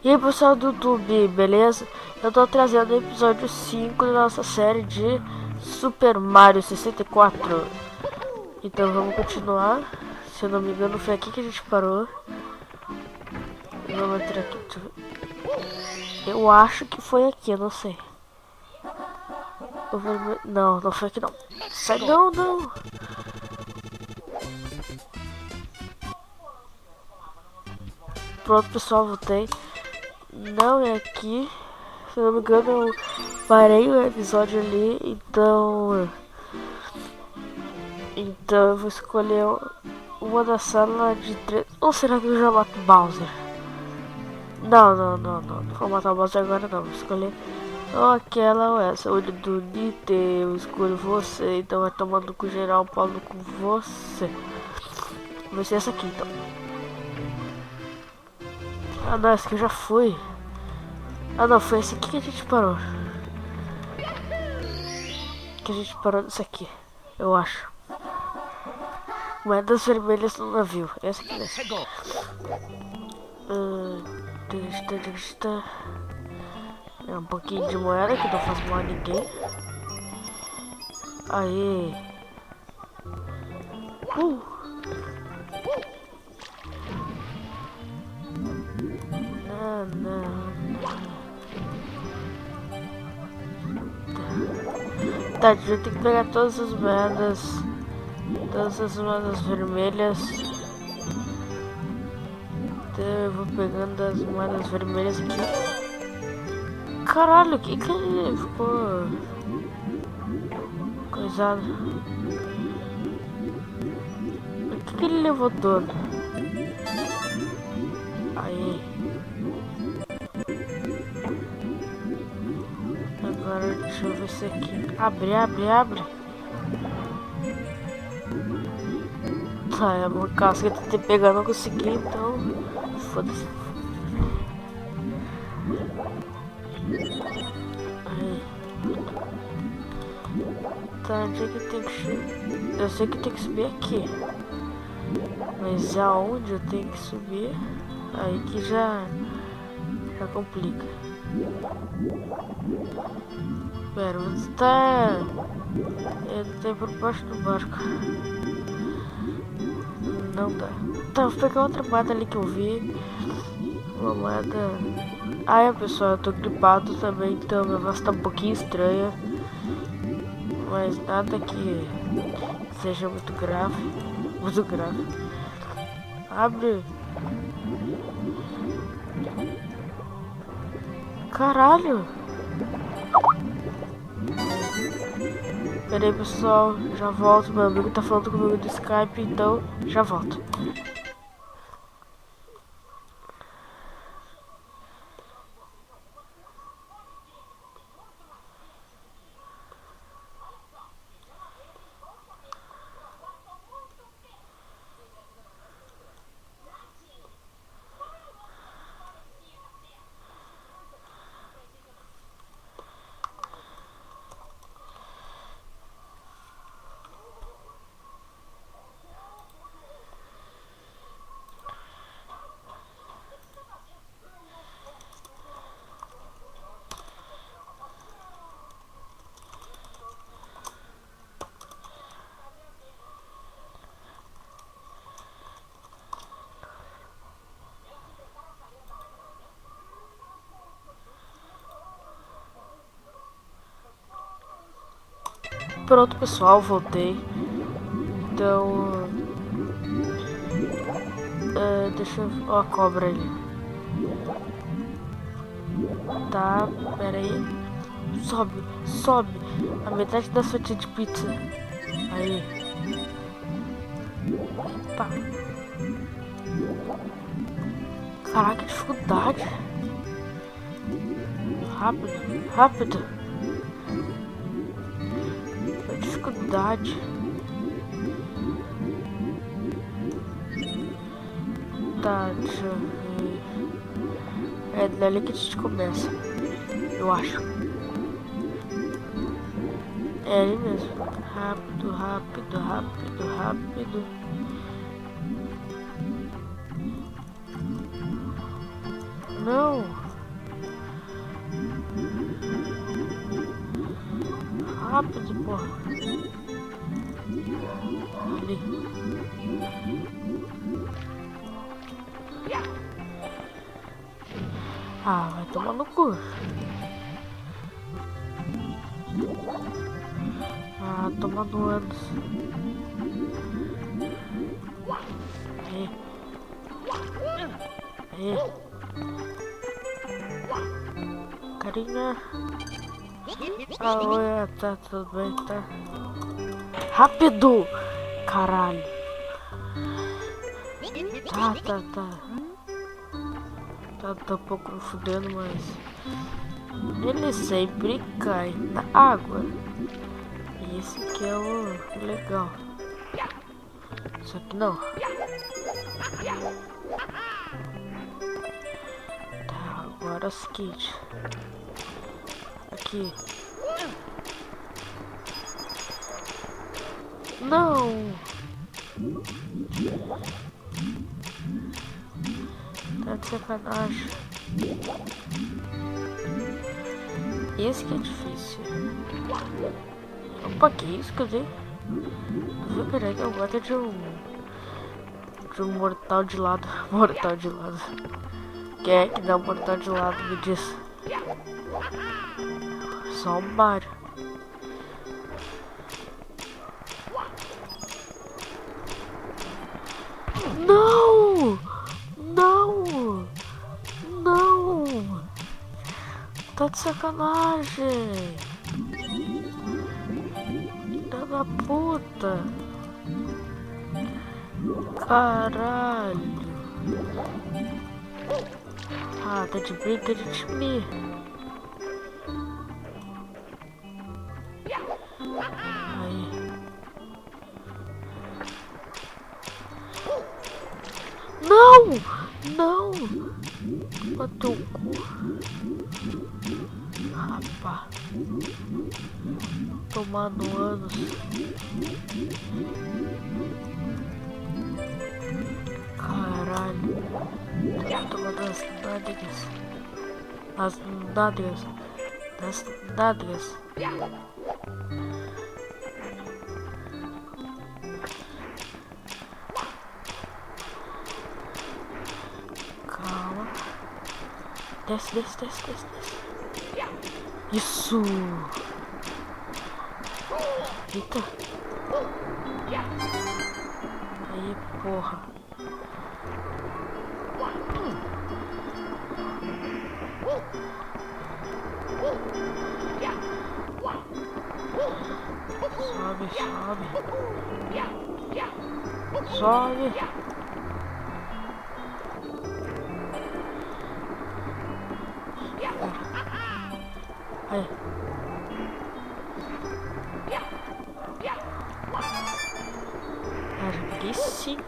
E aí pessoal do YouTube, beleza? Eu tô trazendo o episódio 5 da nossa série de Super Mario 64. Então vamos continuar. Se eu não me engano foi aqui que a gente parou. Vamos entrar aqui. Eu acho que foi aqui, eu não sei. Não, não foi aqui não. Sai, não. Pronto pessoal, voltei. Não é aqui. Se eu não me engano eu parei o episódio ali, então eu vou escolher uma da sala de 3. Ou será que eu já mato Bowser? Não vou matar o Bowser agora não, vou escolher ou aquela ou essa. Olho do Nite, eu escolho você, então vai tomando com geral, pau no com você. Vai ser essa aqui então. Ah não, essa aqui eu já fui. Ah não, foi esse aqui que a gente parou. Que a gente parou nisso aqui, eu acho. Moedas vermelhas no navio. Essa aqui mesmo. É um pouquinho de moeda que não faz mal a ninguém. Aê. Não. Tá, a gente tem que pegar todas as moedas. Todas as moedas vermelhas. Então eu vou pegando as moedas vermelhas aqui. Caralho, que ele ficou coisado? Por que ele levou dano? Aí. Agora deixa eu ver se aqui. Abre. Tá, é uma casca que eu tentei pegar, não consegui, então. Foda-se. Aí. Tá, onde é que tem que subir? Eu sei que tem que subir aqui. Mas aonde eu tenho que subir? Aí que já complica. Pera, onde tá? Ele tá por baixo do barco. Não dá. Tá, vou pegar outra moeda ali que eu vi. Uma moeda. Ah é pessoal, eu tô gripado também, então minha voz tá um pouquinho estranha. Mas nada que seja muito grave. Muito grave. Abre. Caralho! Pera aí pessoal, já volto. Meu amigo tá falando comigo do Skype, então já volto. Pronto pessoal, voltei. Então deixa eu ver. Ó a cobra ali. Tá, pera aí. Sobe. A metade da fatia de pizza. Aí. Pá. Caraca, que dificuldade. Rápido. Dificuldade. Tá, deixa eu ver. É dali que a gente começa. Eu acho. É ali mesmo. Rápido. Não. Rápido, porra. Ali. Ah, vai tomar no cu. Ah, toma no ânus. Carinha. Ah, oi, tá tudo bem, tá? Rápido! Caralho. Tá um pouco me fudendo, mas ele sempre cai na água. E esse aqui é o legal. Só que não. Tá, agora é o seguinte. Aqui. Não! Tá de sacanagem. Esse que é difícil. Opa, que isso que eu dei? Não vou querer que eu gosto de um mortal de lado. Mortal de lado. Quem é que dá um mortal de lado, me diz? Só o Mario. Não! Não! Não! Tá de sacanagem! Filha da puta! Caralho! Ah, tá de brinca de time! Aí. Não! Não! Bateu o cu. Rapaz. Tomando anos. Caralho. Tomando as nádegas. As nádegas. Das nádegas. Calma. Desce. Isso! Eita! Aí, porra! Sobe! Aí. Já peguei 5.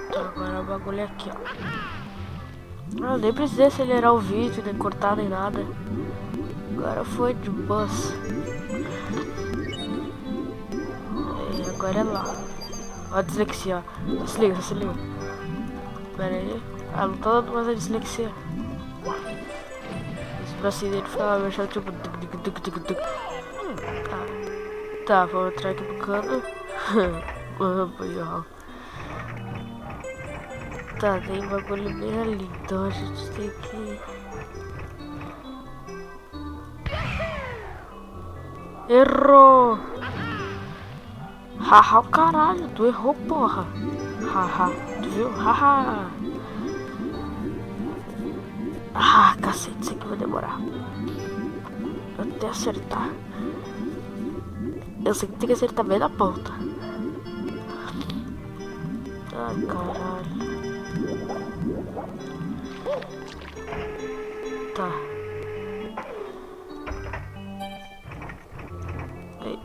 Então agora o bagulho é aqui, ó. Eu nem precisei acelerar o vídeo, nem cortar, nem nada. Agora foi de boss. Agora é lá. Ó a dislexia, ó. Se liga. Pera aí. Ah, não tá dando mais a dislexia. Esse bracinho dele ficava mexendo tipo... Tá, vamos entrar aqui no cano. Tá, tem um bagulho bem ali, então a gente tem que... Errou! Haha, o caralho, tu errou, porra! Haha, tu viu? Haha! Ah, cacete, isso aqui vai demorar. Até acertar. Eu sei que tem que acertar bem na ponta. Ah, caralho. Tá. Ei.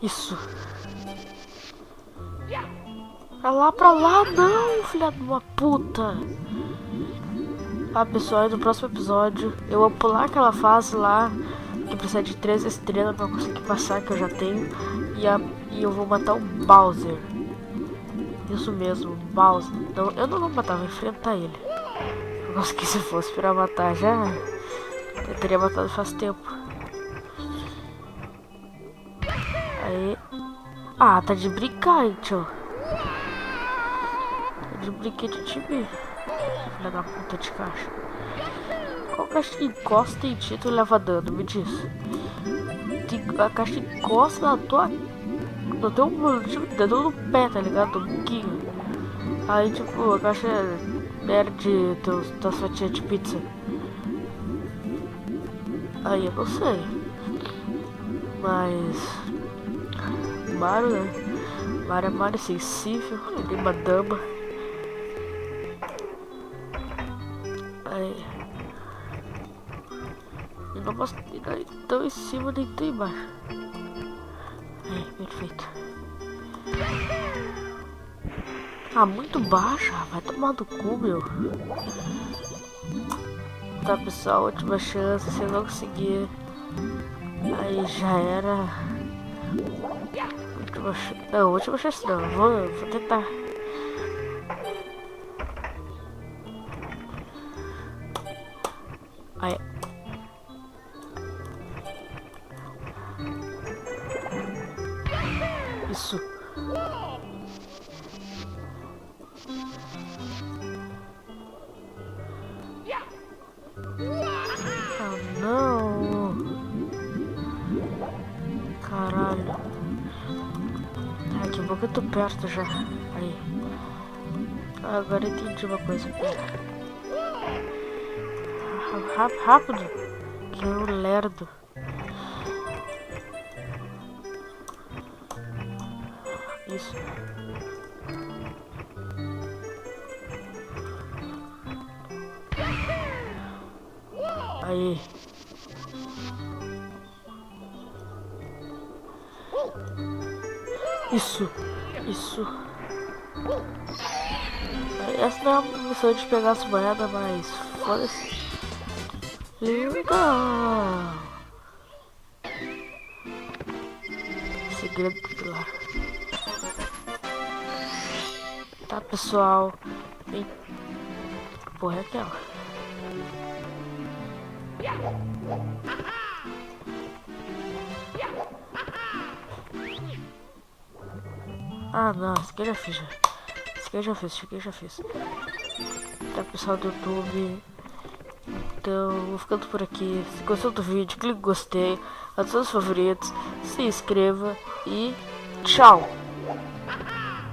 Isso. Pra lá, não, filha de uma puta. Ah, pessoal, no próximo episódio eu vou pular aquela fase lá que precisa de 3 estrelas pra conseguir passar, que eu já tenho. E eu vou matar o Bowser. Isso mesmo, Bowser. Não, eu não vou matar, vou enfrentar ele. Eu consegui, se fosse pra matar já, eu teria matado faz tempo. Aí. Ah, tá de brincar, hein, tio. Tá de brinquedo de mim. Filha da puta de caixa. Qual caixa que encosta em ti e leva dano? Me diz. A caixa encosta na tua. No teu dedo no pé, tá ligado? Um pouquinho. Aí, tipo, a caixa perde tuas fatias de pizza. Aí eu não sei. Mas. Mario, né? Mario é sensível. Ele é uma dama. Aí. Eu não posso nem tão em cima nem tão embaixo. Aí, perfeito. Ah, muito baixa. Vai tomar do cu, meu. Tá, pessoal, última chance. Se eu não conseguir, aí já era. Última chance não. Vou tentar. Aí. Isso. Ah, não. Caralho. Daqui a pouco eu tô perto já. Aí. Agora eu entendi uma coisa. Rápido. Que eu lerdo. Isso. Aí. Isso. Essa não é a missão de pegar as moedas, mas foda-se. Legal. Segredo do pilar. Tá, pessoal. E... porra, é aquela. Ah, não, esse aqui eu já fiz. Esse aqui eu já fiz. Tá, pessoal do YouTube. Então, vou ficando por aqui. Se gostou do vídeo, clique em gostei, adicione os favoritos, se inscreva e tchau!